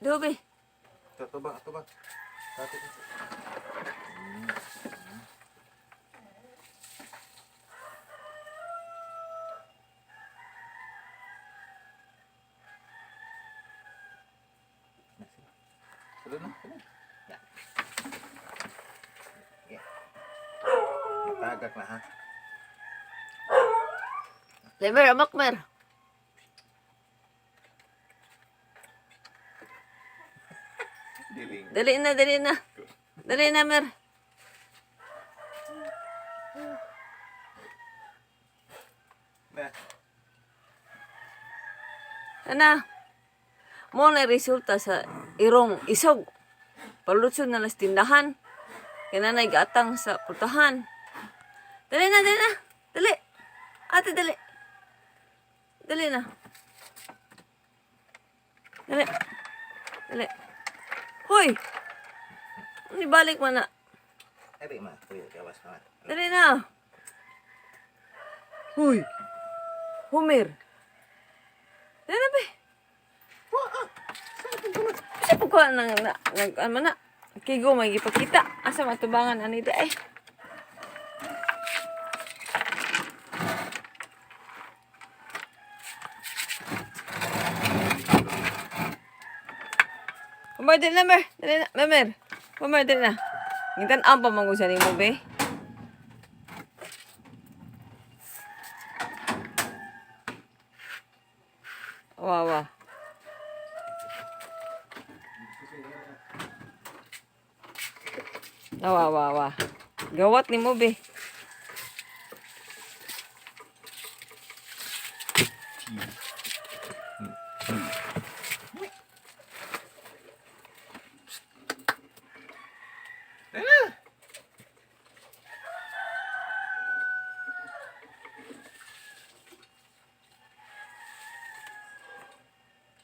Dobe. Ito ba? Dati ko. Sulod na. Yan. Yeah. Matagak na ha. Lemer, amakmer. Diling. Dali na, dali na. Dali na, mer. Na. Ana. Mo na resulta sa irong isog. Palutsod na las tindahan. Kinanay gatang sa putahan. Dali na, dali na. Dali. Ate, dali. Dali na. Dali. Dali. Hoy! Ibalik mo na. Eri ma. Kuya, gawas naman. Dali na. Hoy! Homer. Dali na, be. Kasi po ko ano na. Kigo may ipakita. Asa matubangan anita eh. Homer, dali na, mer. Dali na, mer. Homer, dali na. Ngintan ang pamangusan ni mo, be. Wawa. Wawa. Gawat ni mo, be.